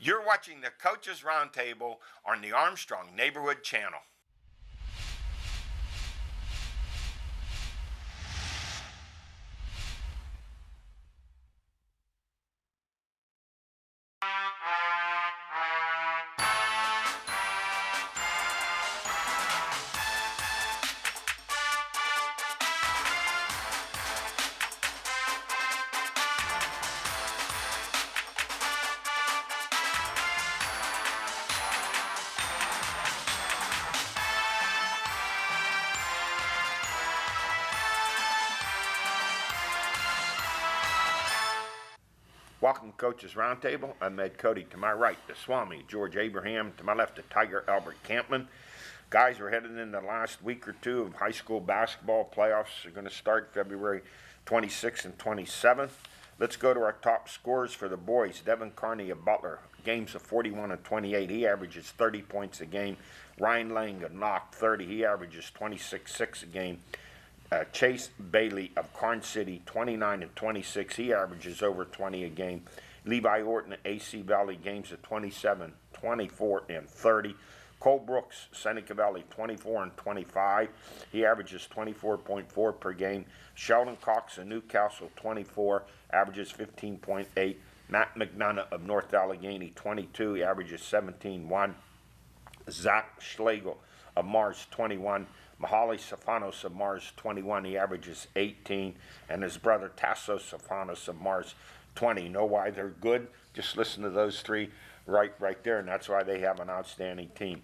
You're watching the Coaches Roundtable on the Armstrong Neighborhood Channel. Welcome to Coaches Roundtable. I'm Ed Codi. To my right, the Swami, George Abraham. To my left, the Tiger, Albert Campman. Guys, we're heading into the last week or two of high school basketball. Playoffs are going to start February 26th and 27th. Let's go to our top scorers for the boys. Devin Carney of Butler, games of 41 and 28. He averages 30 points a game. Ryan Lang of Knock, 30. He averages 26.6 a game. Chase Bailey of Carn City, 29 and 26. He averages over 20 a game. Levi Orton of AC Valley, games of 27, 24, and 30. Cole Brooks, Seneca Valley, 24 and 25. He averages 24.4 per game. Sheldon Cox of Newcastle, 24, averages 15.8. Matt McDonough of North Allegheny, 22. He averages 17.1. Zach Schlegel of Mars, 21. Mahali Stefanos of Mars, 21. He averages 18. And his brother Tasso Stefanos of Mars, 20. You know why they're good? Just listen to those three right there, and that's why they have an outstanding team.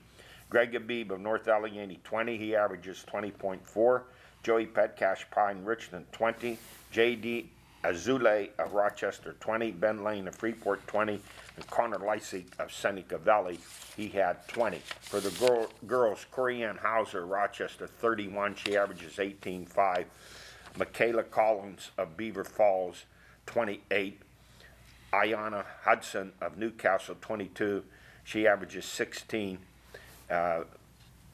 Greg Abib of North Allegheny, 20. He averages 20.4. Joey Petcash, Pine Richmond, 20. J.D. Azule of Rochester, 20. Ben Lane of Freeport, 20. And Connor Lysik of Seneca Valley, he had 20. For the girls, Corianne Hauser, Rochester, 31. She averages 18.5. Michaela Collins of Beaver Falls, 28. Ayana Hudson of Newcastle, 22. She averages 16.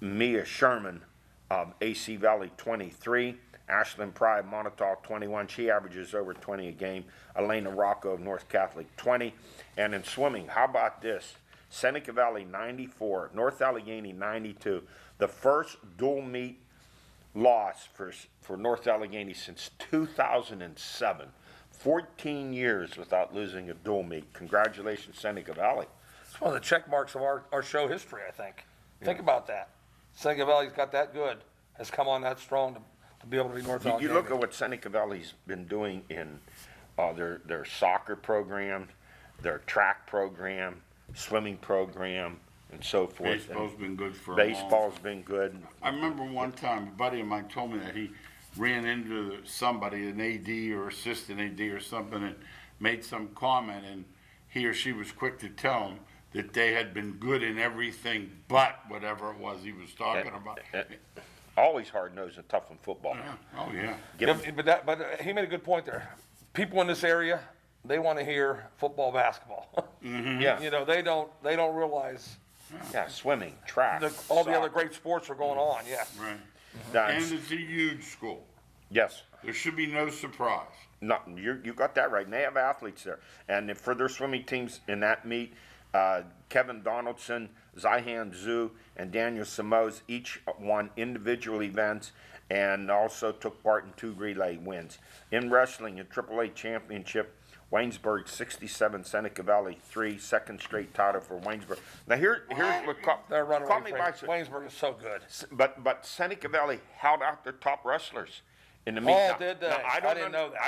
Mia Sherman of AC Valley, 23. Ashlyn Pry of Montauk, 21. She averages over 20 a game. Elena Rocco of North Catholic, 20. And in swimming, how about this? Seneca Valley, 94. North Allegheny, 92. The first dual meet loss for North Allegheny since 2007. 14 years without losing a dual meet. Congratulations, Seneca Valley. It's one of the check marks of our show history, I think. Yeah. Think about that. Seneca Valley's got that good, has come on that strong to be able to be North Allegheny. You look at what Seneca Valley's been doing in their soccer program, their track program, swimming program, and so forth. Baseball's been good for Baseball's been good. I remember one time a buddy of mine told me that he ran into somebody, an AD or assistant AD or something, and made some comment, and he or she was quick to tell him that they had been good in everything but whatever it was he was talking about. Always hard-nosed and tough in football. Yeah. Oh, yeah. But he made a good point there. People in this area, they want to hear football, basketball. Mm-hmm. Yeah. You know, they don't realize Yeah, swimming, track, all the soccer. other great sports are going on. Yeah. Right. That's- And it's a huge school. Yes. There should be no surprise. No, you got that right. And they have athletes there. And for their swimming teams in that meet, Kevin Donaldson, Zihan Zhu, and Daniel Samos each won individual events and also took part in 2 relay wins. In wrestling, a AAA championship, Waynesburg 67, Seneca Valley 3, second straight title for Waynesburg. Now here's what They're running caught me by Waynesburg is so good. But Seneca Valley held out their top wrestlers in the meet. Oh, Now- did they? now, I didn't know that.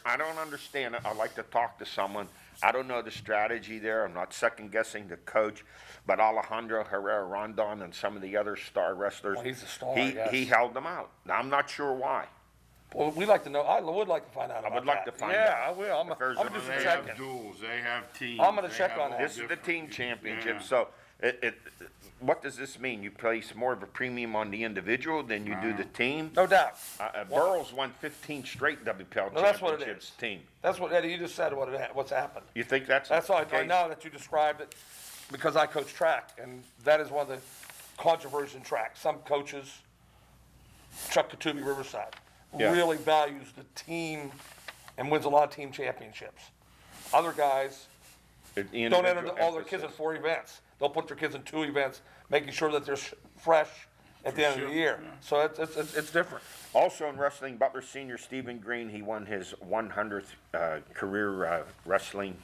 I don't understand it. I'd like to talk to someone. I don't know the strategy there. I'm not second guessing the coach, but Alejandro Herrera Rondon and some of the other star wrestlers. Well, he's a star, He yes. he held them out. Now I'm not sure why. Well, we'd like to know. I would like to find out about that. would like to find Yeah, out. I will. I'm If there's gonna a- do some They checking. have duels. They have teams. I'm gonna they check have on all that. This is the different- team championship. Yeah. So what does this mean? You place more of a premium on the individual than you do the team? No doubt. Burroughs won 15 straight WPL No, that's what it championships is. team. That's what Eddie. You just said what's happened. You think that's All. the I case? know that you described it because I coach track, and that is one of the controversies in track. Some coaches, Chuck Katubi Riverside, Yeah. really values the team and wins a lot of team championships. Other guys don't enter all their kids in 4 events. They'll put their kids in 2 events, making sure that they're fresh at the end of the year. So it's different. Also in wrestling, Butler senior Stephen Green, he won his 100th career wrestling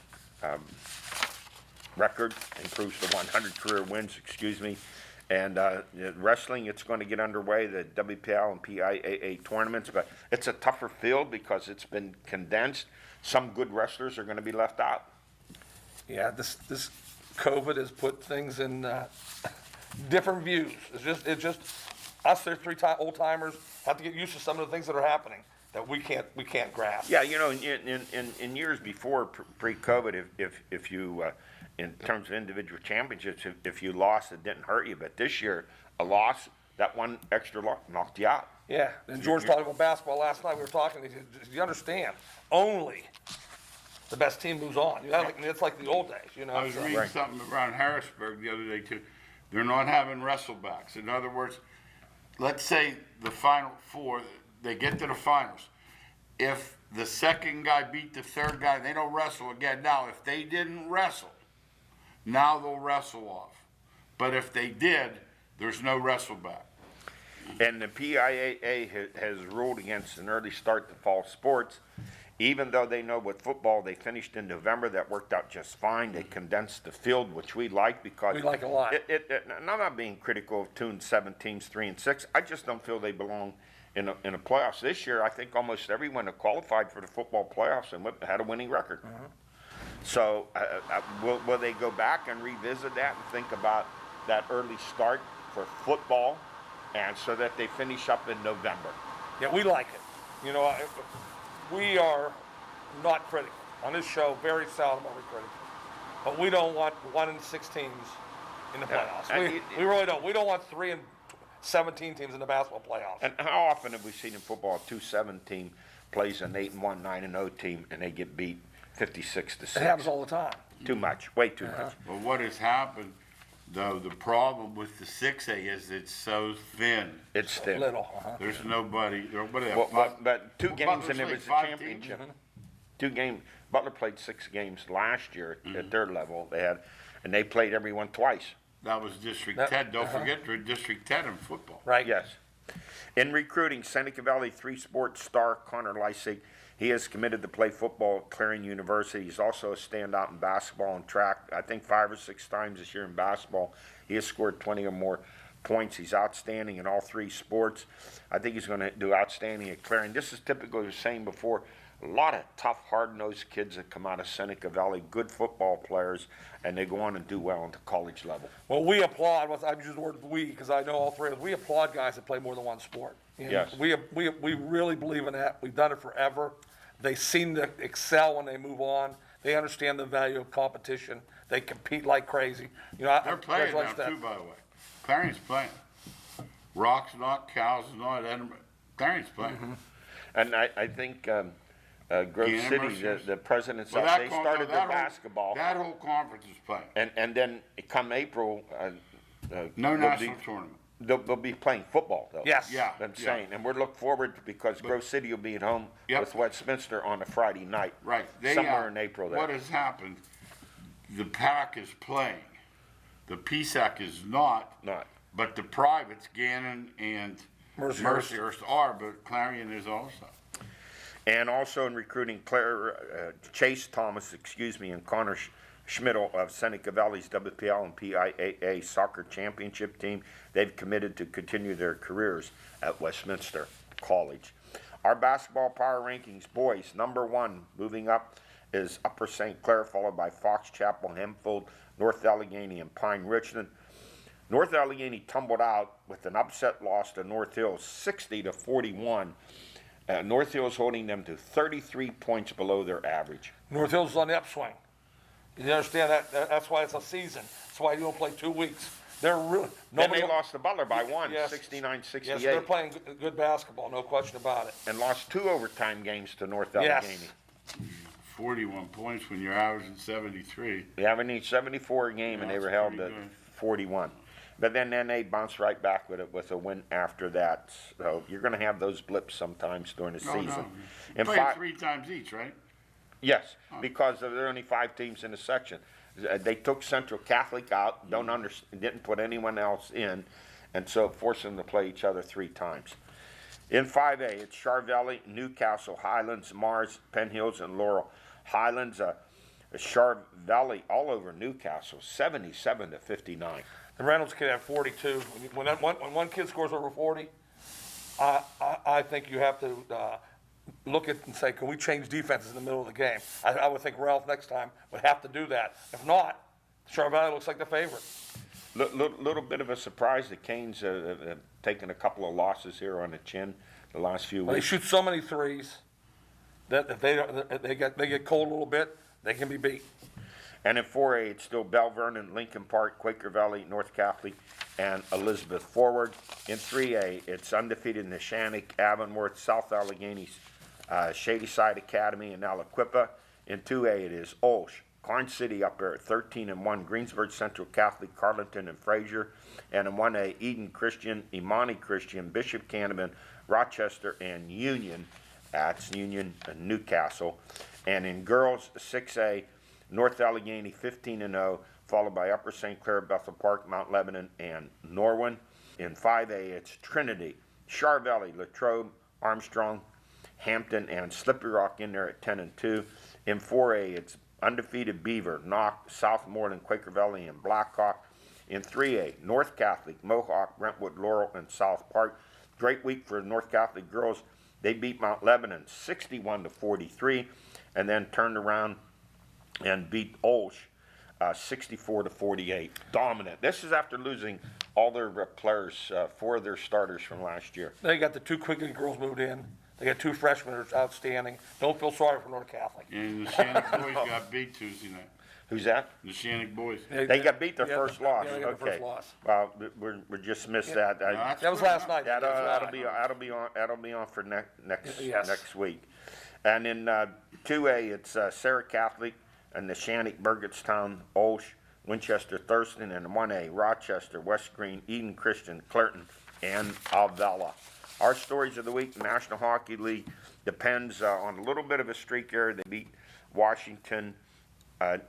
record, improves to 100 career wins, excuse me. And wrestling, it's going to get underway, the WPL and PIAA tournaments, but it's a tougher field because it's been condensed. Some good wrestlers are going to be left out. Yeah, this COVID has put things in different views. It's just us, there's 3 old timers, have to get used to some of the things that are happening that we can't grasp. Yeah, you know, in years before pre-COVID, if you in terms of individual championships, if you lost, it didn't hurt you. But this year, a loss, that one extra loss, knocked you out. Yeah, and George talked about basketball last night. We were talking. He said, you understand? Only the best team moves on. It's like the old days, you know. I was reading something around Harrisburg the other day too. They're not having wrestlebacks. In other words, let's say the Final Four, they get to the finals. If the second guy beat the third guy, they don't wrestle again. Now, if they didn't wrestle, now they'll wrestle off. But if they did, there's no wrestleback. And the PIAA has ruled against an early start to fall sports, even though they know with football they finished in November. That worked out just fine. They condensed the field, which we like because we like a lot. And I'm not being critical of 2 and 7 teams, 3 and 6. I just don't feel they belong in a playoffs this year. I think almost everyone who qualified for the football playoffs and had a winning record. So will they go back and revisit that and think about that early start for football, and so that they finish up in November? Yeah, we like it. You know, we are not critical. On this show, very seldom are we critical. But we don't want 1 and 6 teams in the playoffs. We really don't. We don't want 3 and 17 teams in the basketball playoffs. And how often have we seen in football a 2-7 team plays an 8-1, 9-0 team and they get beat 56-6? It happens all the time. Too much, way too much. But what has happened, though, the problem with the 6A is it's so thin. It's thin. Little. There's nobody. What do they have, Well, five- but 2 games Butler's and it like was a 5 championship. teams? 2 games. Butler played 6 games last year at their level. And they played everyone twice. That was District Yep. 10. Don't forget, they're District 10 in football. Right. Yes. In recruiting, Seneca Valley 3-sport star Connor Lysig, he is committed to play football at Clarion University. He's also a standout in basketball and track. I think 5 or 6 times this year in basketball. He has scored 20 or more points. He's outstanding in all 3 sports. I think he's going to do outstanding at Clarion. This is typical, I was saying before, a lot of tough, hard-nosed kids that come out of Seneca Valley, good football players, and they go on and do well at the college level. Well, we applaud. I use the word we because I know all 3 of us. We applaud guys that play more than one sport. You know, Yes. We really believe in that. We've done it forever. They seem to excel when they move on. They understand the value of competition. They compete like crazy. You know, They're playing now, congratulations to too, by the way. Clarion's playing. Rocks not, cows not, Edinburgh. Clarion's playing. And I think Grove The City, Amherst the presidents, Well, they started the basketball. That whole conference is playing. And then come April, No they'll national be, tournament. they'll be playing football, though. Yes. Yeah. I'm saying, and we're looking forward because Grove City will be at home Yep. with Westminster on a Friday night. Right. Somewhere in April there. What has happened, the PAC is playing. The PSAC is not. Not. But the privates, Gannon and Mercyhurst. Mercyhurst are, but Clarion is also. And also in recruiting, Chase Thomas, and Connor Schmidl of Seneca Valley's WPL and PIAA soccer championship team. They've committed to continue their careers at Westminster College. Our basketball power rankings, boys, number 1 moving up is Upper St. Clair, followed by Fox Chapel, Hempfield, North Allegheny, and Pine Richland. North Allegheny tumbled out with an upset loss to North Hills, 60-41. North Hills holding them to 33 points below their average. North Hills is on the upswing. You understand that? That's why it's a season. That's why you don't play 2 weeks. They're really Then they lost to Butler by 1, Yes. 69-68. Yes, they're playing good basketball, no question about it. And lost 2 overtime games to North Yes. Allegheny. 41 points when you're averaging 73. They haven't need 74 a game, and they That's were held pretty to good. 41. But then they bounced right back with a win after that. So you're going to have those blips sometimes during the No, season. no. And Played 3 times each, right? yes, because there are only 5 teams in the section. They took Central Catholic out, didn't put anyone else in, and so forced them to play each other 3 times. In 5A, it's Charvelli, Newcastle, Highlands, Mars, Penn Hills, and Laurel. Highlands, Charvelli all over Newcastle, 77-59. The Reynolds kid had 42. When one kid scores over 40, I think you have to look at and say, can we change defenses in the middle of the game? I would think Ralph next time would have to do that. If not, Charvelli looks like the favorite. Little bit of a surprise. The Canes have taken a couple of losses here on the chin the last few Well, they weeks. shoot so many threes that if they get cold a little bit, they can be beat. And in 4A, it's still Bell Vernon, Lincoln Park, Quaker Valley, North Catholic, and Elizabeth Forward. In 3A, it's undefeated Neshannock, Avonworth, South Alleghenies, Shadyside Academy, and Aliquippa. In 2A, it is Olsh, Karn City up there at 13-1, Greensburg Central Catholic, Carleton, and Fraser. And in 1A, Eden Christian, Imani Christian, Bishop Canterbury, Rochester, and Union. That's Union and Newcastle. And in girls, 6A, North Allegheny 15-0, followed by Upper St. Clair, Bethel Park, Mount Lebanon, and Norwin. In 5A, it's Trinity, Charvelli, Latrobe, Armstrong, Hampton, and Slippery Rock in there at 10-2. In 4A, it's undefeated Beaver, Knock, Southmoreland, Quaker Valley, and Blackhawk. In 3A, North Catholic, Mohawk, Brentwood, Laurel, and South Park. Great week for North Catholic girls. They beat Mount Lebanon 61-43, and then turned around and beat Olsh 64-48. Dominant. This is after losing all their players, 4 of their starters from last year. They got the 2 Quigley girls moved in. They got 2 freshmen that are outstanding. Don't feel sorry for North Catholic. And the Shannock boys got beat Tuesday night. Who's that? The Shannock boys. They got beat their first loss. Yeah, they got the Okay. first loss. Well, we just missed that. That was last night. That'll be on for Yes. next week. And in 2A, it's Sarah Catholic and the Neshannock, Burgettstown, Olsh, Winchester, Thurston, and 1A, Rochester, West Green, Eden Christian, Clerton, and Avella. Our stories of the week, the National Hockey League, depends on a little bit of a streak here. They beat Washington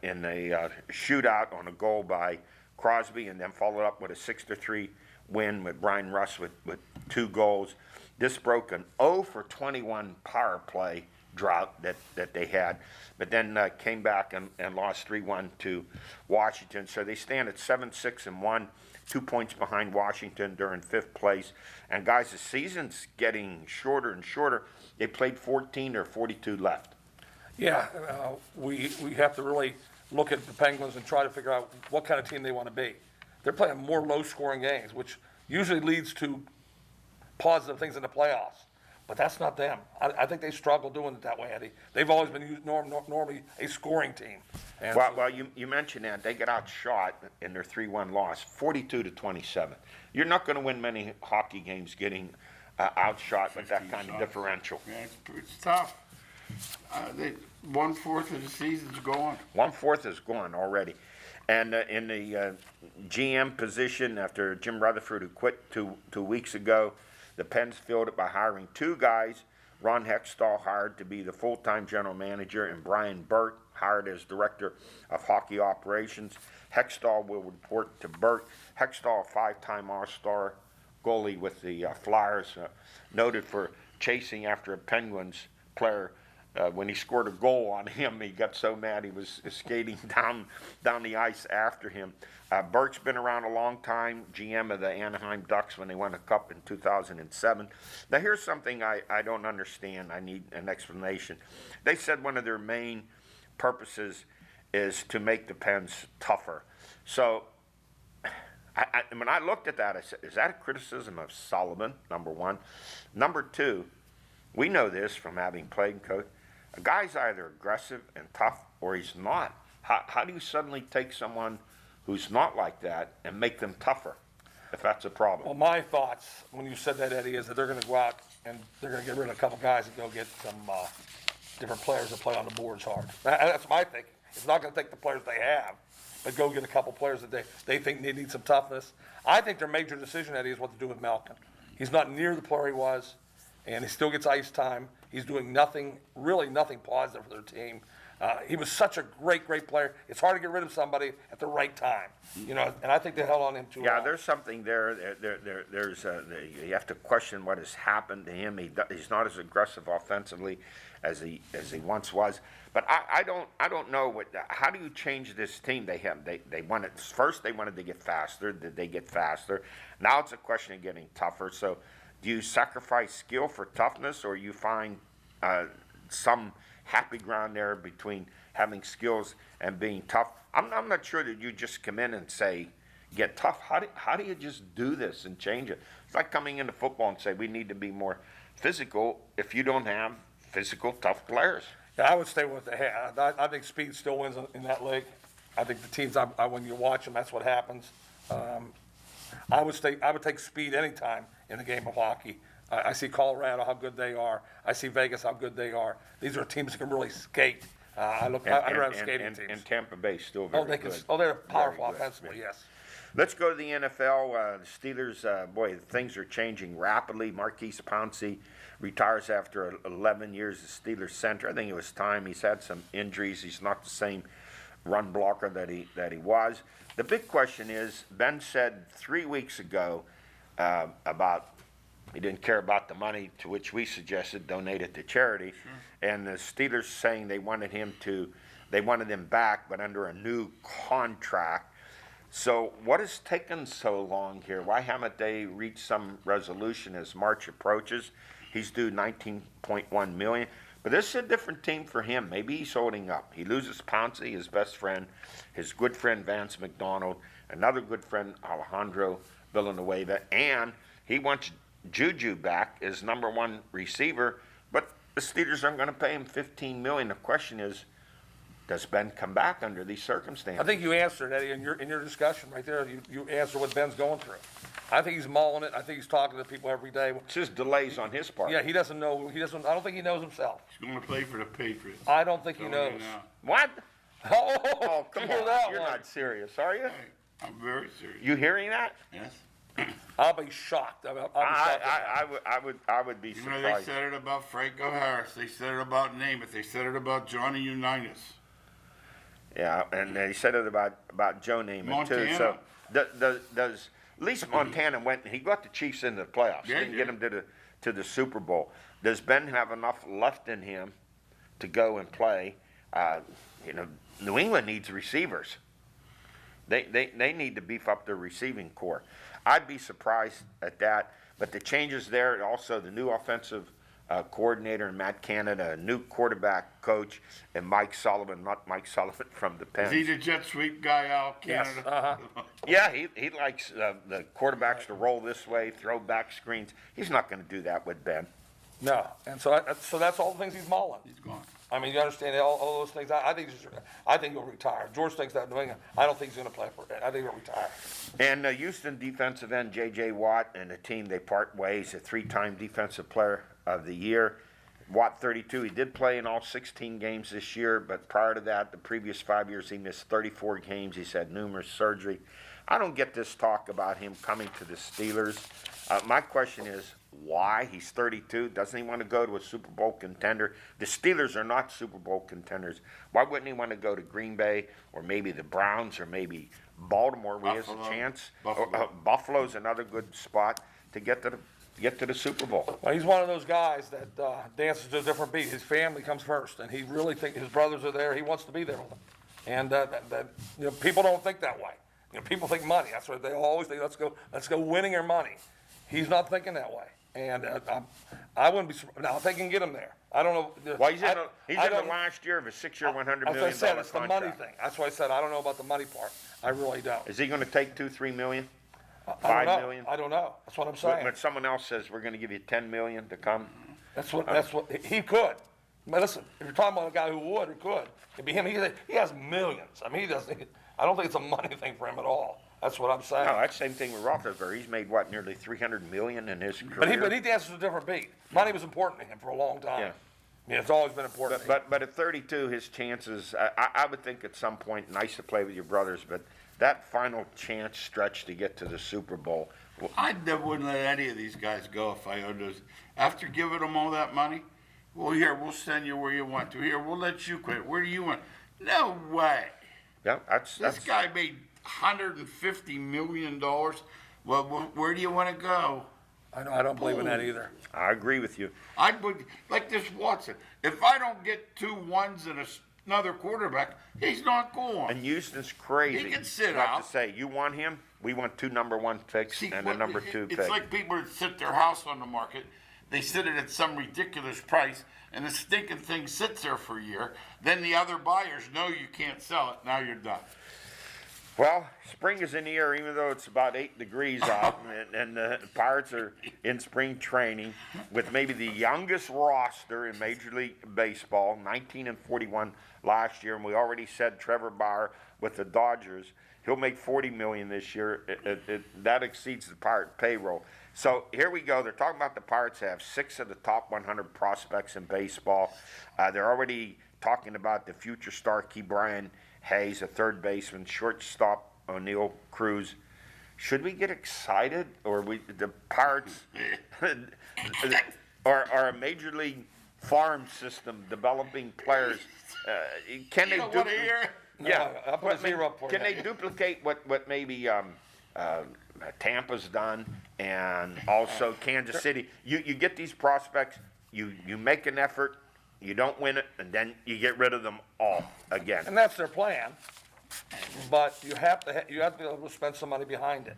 in a shootout on a goal by Crosby, and then followed up with a 6-3 win with Brian Russ with 2 goals. This broke an 0-for-21 power play drought that they had, but then came back and lost 3-1 to Washington. So they stand at 7-6-1, 2 points behind Washington. They're in 5th place. And guys, the season's getting shorter and shorter. They played 14 or 42 left. Yeah, we have to really look at the Penguins and try to figure out what kind of team they want to be. They're playing more low-scoring games, which usually leads to positive things in the playoffs. But that's not them. I think they struggle doing it that way, Eddie. They've always been normally a scoring team. And Well, you mentioned that. They get outshot in their 3-1 loss, 42-27. You're not going to win many hockey games getting outshot with that kind of differential. Yeah, it's tough. 1/4 of the season's gone. 1/4 is gone already. And in the GM position, after Jim Rutherford, who quit two weeks ago, the Pens filled it by hiring 2 guys. Ron Hextall hired to be the full-time general manager, and Brian Burke hired as director of hockey operations. Hextall will report to Burke. Hextall, 5-time All-Star goalie with the Flyers, noted for chasing after a Penguins player. When he scored a goal on him, he got so mad he was skating down the ice after him. Burke's been around a long time, GM of the Anaheim Ducks when they won a cup in 2007. Now here's something I don't understand. I need an explanation. They said one of their main purposes is to make the Pens tougher. So when I looked at that, I said, is that a criticism of Sullivan, number one? Number two, we know this from having played and coached. A guy's either aggressive and tough or he's not. How do you suddenly take someone who's not like that and make them tougher, if that's a problem? Well, my thoughts when you said that, Eddie, is that they're going to go out and they're going to get rid of a couple guys and go get some different players to play on the boards hard. That's my thinking. It's not going to take the players they have, but go get a couple players that they think they need some toughness. I think their major decision, Eddie, is what to do with Malkin. He's not near the player he was, and he still gets ice time. He's doing nothing, really nothing positive for their team. He was such a great player. It's hard to get rid of somebody at the right time, you know. And I think they held on him too long. Yeah, there's something there. There's you have to question what has happened to him. He's not as aggressive offensively as he once was. But I don't know how do you change this team? They wanted first they wanted to get faster. Did they get faster? Now it's a question of getting tougher. So do you sacrifice skill for toughness, or you find some happy ground there between having skills and being tough? I'm not sure that you just come in and say, get tough. How do you just do this and change it? It's like coming into football and say, we need to be more physical if you don't have physical, tough players. Yeah, I would stay with the head. I think speed still wins in that league. I think the teams, when you watch them, that's what happens. I would take speed anytime in the game of hockey. I see Colorado, how good they are. I see Vegas, how good they are. These are teams that can really skate. I'd rather skating teams. And Tampa Bay still very good. They're powerful offensively, yes. Let's go to the NFL. The Steelers, boy, things are changing rapidly. Marquise Pouncey retires after 11 years as Steelers center. I think it was time. He's had some injuries. He's not the same run blocker that he was. The big question is, Ben said 3 weeks ago about he didn't care about the money, to which we suggested donate it to charity. Sure. And the Steelers saying they wanted him back, but under a new contract. So what has taken so long here? Why haven't they reached some resolution as March approaches? He's due $19.1 million. But this is a different team for him. Maybe he's holding up. He loses Pouncey, his best friend, his good friend Vance McDonald, another good friend Alejandro Villanueva, and he wants Juju back as number one receiver, but the Steelers aren't going to pay him $15 million. The question is, does Ben come back under these circumstances? I think you answered, Eddie, in your discussion right there. You answered what Ben's going through. I think he's mauling it. I think he's talking to people every day. It's just delays on his part. Yeah, he doesn't know. I don't think he knows himself. He's going to play for the Patriots. I don't think he knows. What? Oh, come on. You're not serious, are you? I'm very serious. You hearing that? Yes. I'll be shocked. I would be surprised. You know, they said it about Franco Harris. They said it about Namath. They said it about Johnny Unitas. Yeah, and they said it about Joe Namath too. So does at least Montana went? He got the Chiefs into the playoffs. Yeah, Didn't get them to the Super Bowl. Does Ben have enough left in him to go and play? New England needs receivers. They need to beef up their receiving core. I'd be surprised at that. But the changes there, and also the new offensive coordinator, Matt Canada, a new quarterback coach, and Mike Sullivan, not Mike Sullivan from the Pens. Is he the jet sweep guy, Al Canada? Yes. Uh-huh. Yeah, he likes the quarterbacks to roll this way, throw back screens. He's not going to do that with Ben. No, and so that's all the things he's mauling. He's gone. I mean, you understand all those things. I think he'll retire. George thinks that in New England. I don't think he's going to play for it. I think he'll retire. And Houston defensive end J.J. Watt and the team, they part ways. A 3-time defensive player of the year. Watt, 32. He did play in all 16 games this year, but prior to that, the previous 5 years, he missed 34 games. He's had numerous surgery. I don't get this talk about him coming to the Steelers. My question is, why? He's 32. Doesn't he want to go to a Super Bowl contender? The Steelers are not Super Bowl contenders. Why wouldn't he want to go to Green Bay or maybe the Browns or maybe Baltimore where he has a chance? Buffalo's another good spot to get to the Super Bowl. Well, he's one of those guys that dances to a different beat. His family comes first, and he really thinks his brothers are there. He wants to be there with them. And people don't think that way. People think money. That's what they always think. Let's go winning or money. He's not thinking that way. And I wouldn't be surprised. Now, if they can get him there. I don't know. Well, he's in the last year of a 6-year, $100 million contract. As I said, it's the money thing. That's why I said I don't know about the money part. I really don't. Is he going to take $2-3 million? $5 million? I don't know. That's what I'm saying. But someone else says we're going to give you $10 million to come. That's what he could. But listen, if you're talking about a guy who would or could, it'd be him. He has millions. I mean, I don't think it's a money thing for him at all. That's what I'm saying. No, that's the same thing with Roethlisberger. He's made, nearly $300 million in his career. But he dances a different beat. Money was important to him for a long time. Yeah. I mean, it's always been important. But at 32, his chances, I would think at some point, nice to play with your brothers, but that final chance stretch to get to the Super Bowl. I wouldn't let any of these guys go if I owed those. After giving them all that money, Well, here, we'll send you where you want to. Here, we'll let you quit. Where do you want? No way. Yeah, This guy made $150 million. Well, where do you want to go? I don't believe in that either. I agree with you. I would, like this Watson, if I don't get 2 ones and another quarterback, he's not going. And Houston's crazy. He can sit not out. to say, you want him? We want 2 number 1 picks See, and a number 2 pick. It's like people that sit their house on the market. They sit it at some ridiculous price, and the stinking thing sits there for a year. Then the other buyers know you can't sell it. Now you're done. Well, spring is in the air, even though it's about 8 degrees out, and the Pirates are in spring training with maybe the youngest roster in Major League Baseball, 19-41 last year, and we already said Trevor Bauer with the Dodgers, he'll make $40 million this year. That exceeds the Pirate payroll. So here we go. They're talking about the Pirates have 6 of the top 100 prospects in baseball. They're already talking about the future star Brian Hayes, a third baseman, shortstop O'Neill Cruz. Should we get excited, or the Pirates are a major league farm system developing players? Can they do? Yeah, I'll put a 0 up for Can you. they duplicate what maybe Tampa's done, and also Kansas City? You get these prospects, you make an effort. You don't win it, and then you get rid of them all again. And that's their plan. But you have to be able to spend some money behind it.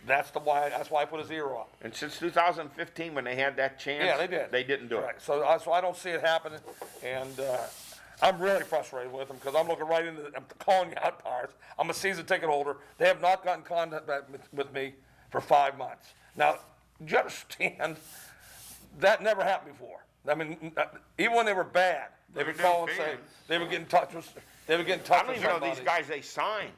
That's why I put a 0 up. And since 2015, when they had that chance, Yeah, they did. They didn't do Right. it. So I don't see it happening, and I'm really frustrated with them because I'm looking right into I'm calling you out, Pirates. I'm a season ticket holder. They have not gotten contact with me for 5 months. Now, do you understand? That never happened before. I mean, even when they were bad, they would call and say they would get in touch with. They would get in touch I don't with even know somebody. these guys they signed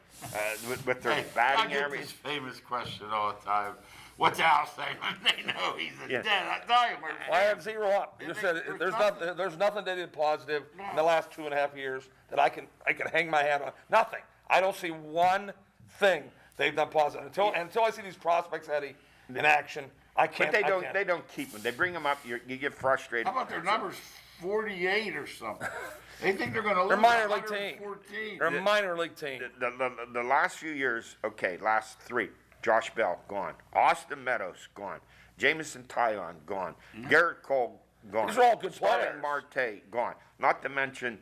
with their I batting get average. this famous question all the time. What's Al saying? They know he's Yeah. dead. I tell you, Well, I have 0 up. You just said there's nothing they did positive in the last 2.5 years that I can hang my hat on. Nothing. I don't see one thing they've done positive until I see these prospects, Eddie, in action. I can't. But I can't. they don't keep them. They bring them up. You get frustrated. How about their numbers 48 or something? They think they're going to lose. They're minor league team. 114. They're a minor league team. The last few years, last 3. Josh Bell, gone. Austin Meadows, gone. Jamison Tyon, gone. Garrett Cole, gone. These are all good Starling players. Marte, gone. Not to mention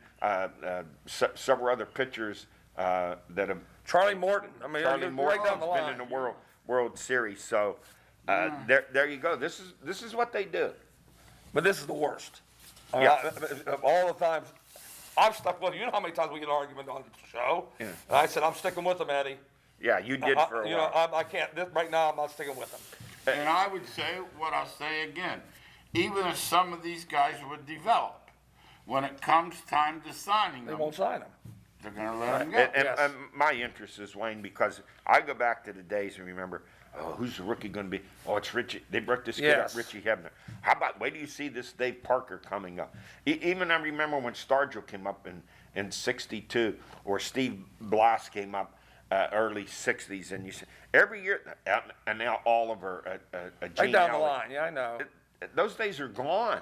several other pitchers that have. Charlie Morton. I mean, Charlie right Morton's down the line. been in the World Series. So there you go. This is what they do. But this is the worst. I mean, Yeah. of all the times, I've stuck with you. know how many times we get an argument on the show? Yeah. And I said, I'm sticking with them, Eddie. Yeah, you did for a You while. know, I can't. Right now, I'm not sticking with them. And I would say what I'll say again. Even if some of these guys would develop, when it comes time to signing They them, won't sign them. they're going to let them go. And Yes. my interest is Wayne because I go back to the days and remember, who's the rookie going to be? Oh, it's Richie. They brought this kid up, Yes. Richie Hebner. How about wait till you see this Dave Parker coming up? Even I remember when Stargell came up in '62, or Steve Blass came up early '60s, and you see every year, and now Oliver, Right Gene down the Elliott. line. Yeah, I know. Those days are gone.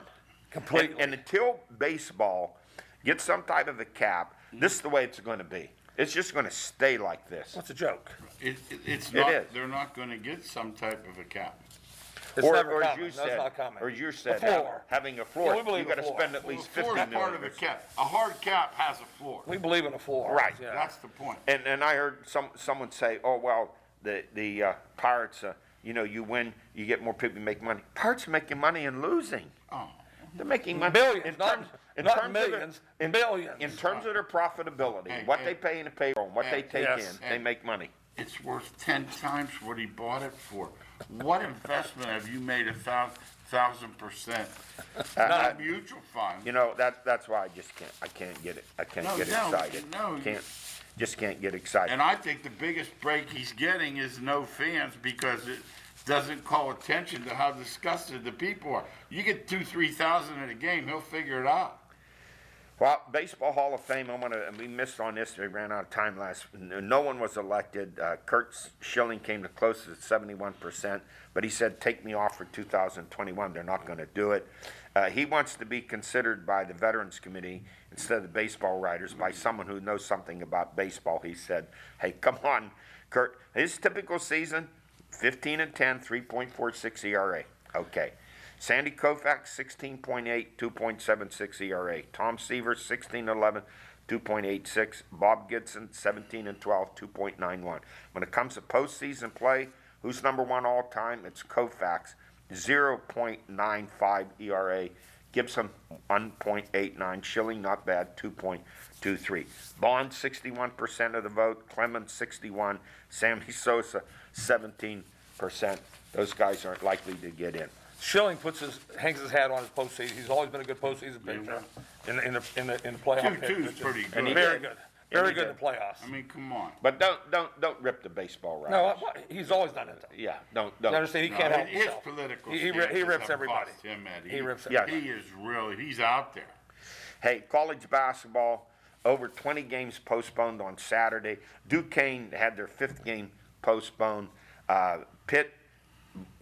Completely. And until baseball gets some type of a cap, this is the way it's going to be. It's just going to stay like this. What's a joke? It's It not. is. They're not going to get some type of a cap. It's never Or as coming. you That's said, not coming. or you said, A floor. having a floor, Yeah, we believe you got a to floor. spend at Well, least the floor $50 is part of million. a cap. A hard cap has a floor. We believe in a floor. Right. Yeah. That's the point. And I heard someone say, oh well, the Pirates, you win, you get more people, you make money. Pirates are making money and losing. Oh. They're making money Billions, in not terms of millions, their, billions. In terms of their profitability, Hey, what hey. they pay in the payroll, and what they take Yes. in, they make money. It's worth 10 times what he bought it for. What investment have you made 1,000%? Not a mutual fund. That's why I can't get it. I can't No, get no, excited. no. Can't get excited. And I think the biggest break he's getting is no fans because it doesn't call attention to how disgusted the people are. You get 2,000-3,000 in a game, he'll figure it out. Well, Baseball Hall of Fame, we missed on this, we ran out of time no one was elected. Kurt Schilling came the closest at 71%, but he said, take me off for 2021. They're not going to do it. He wants to be considered by the Veterans Committee instead of the baseball writers by someone who knows something about baseball. He said, hey, come on, Kurt. His typical season, 15-10, 3.46 ERA. Okay. Sandy Koufax, 16.8, 2.76 ERA. Tom Seaver, 16-11, 2.86. Bob Gibson, 17-12, 2.91. When it comes to postseason play, who's number one all time? It's Koufax, 0.95 ERA. Gibson, 1.89. Schilling, not bad, 2.23. Bond, 61% of the vote. Clemens, 61. Sammy Sosa, 17%. Those guys aren't likely to get in. Schilling hangs his hat on his postseason. He's always been a good postseason pitcher in the playoff. 2-2 is pretty good. Very good. Very good in the playoffs. I mean, come on. But don't rip the baseball right. No, he's always done it. Yeah, don't. You understand? He can't help His himself. political He stances rips have everybody. cost him, Eddie. He rips everybody. He is really, he's out there. Hey, college basketball, over 20 games postponed on Saturday. Duquesne had their 5th game postponed. Pitt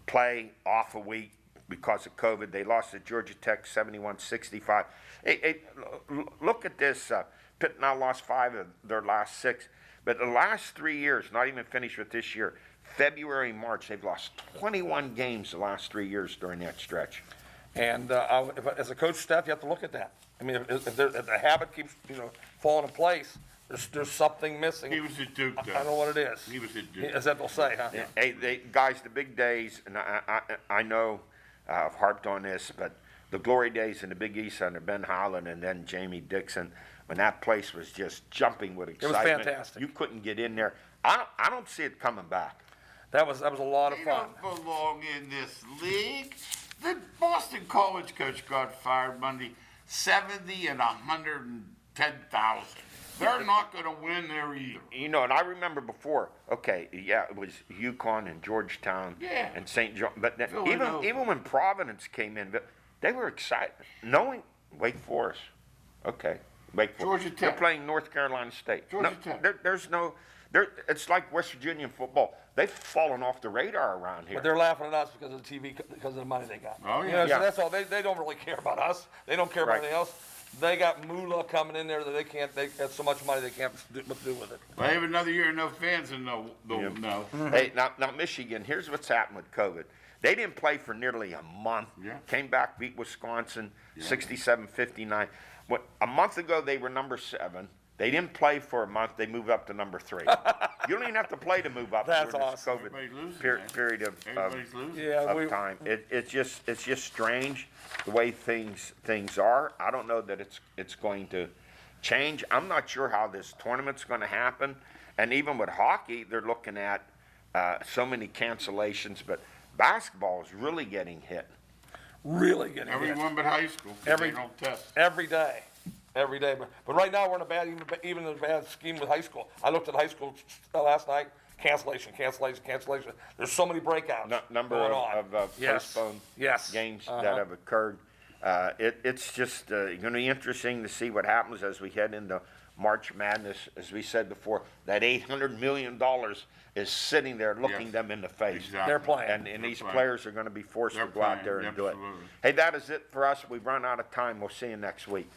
play off a week because of COVID. They lost to Georgia Tech 71-65. Hey, look at this. Pitt now lost 5 of their last 6. But the last 3 years, not even finished with this year, February, March, they've lost 21 games the last 3 years during that stretch. And as a coach staff, you have to look at that. I mean, if the habit keeps falling in place, there's something missing. He was at Duke, though. I don't know what it is. He was at Duke. As that they'll say, huh? Hey, guys, the big days, and I know I've harped on this, but the glory days in the Big East under Ben Holland and then Jamie Dixon, when that place was just jumping with excitement. It was fantastic. You couldn't get in there. I don't see it coming back. That was a lot of They fun. don't belong in this league. The Boston College coach got fired Monday, 70 and 110,000. They're not going to win there either. You know, and I remember before, okay, yeah, it was UConn and Georgetown and St. John. But even when Providence came in, they were excited. Knowing Wake Forest, okay, Wake Forest. Georgia Tech. They're playing North Carolina State. Georgia Tech. There's no, it's like West Virginia football. They've fallen off the radar around here. But they're laughing at us because of the TV, because of the money they got. Oh, yeah. So that's all. They don't really care about us. They don't care about anything else. They got moolah coming in there that they got so much money they can't do what to do with it. Well, they have another year of no fans and no. Hey, now Michigan, here's what's happened with COVID. They didn't play for nearly a month. Yeah. Came back, beat Wisconsin, 67-59. A month ago, they were number 7. They didn't play for a month. They moved up to number 3. You don't even have to play to move up. That's during awesome. this COVID Losing, period of time. It's just strange the way things are. I don't know that it's going to change. I'm not sure how this tournament's going to happen. And even with hockey, they're looking at so many cancellations. But basketball is really getting hit. Really getting hit. Everyone but high school. They don't test. Every day. But right now we're in a bad, even in a bad scheme with high school. I looked at high school last night. Cancellation. There's so many breakouts. Number going on. of postponed games that have occurred. It's just going to be interesting to see what happens as we head into March Madness. As we said before, that $800 million is sitting there looking them in the face. Exactly. They're playing. And these players are going to be forced to go out there and do it. Hey, that is it for us. We've run out of time. We'll see you next week.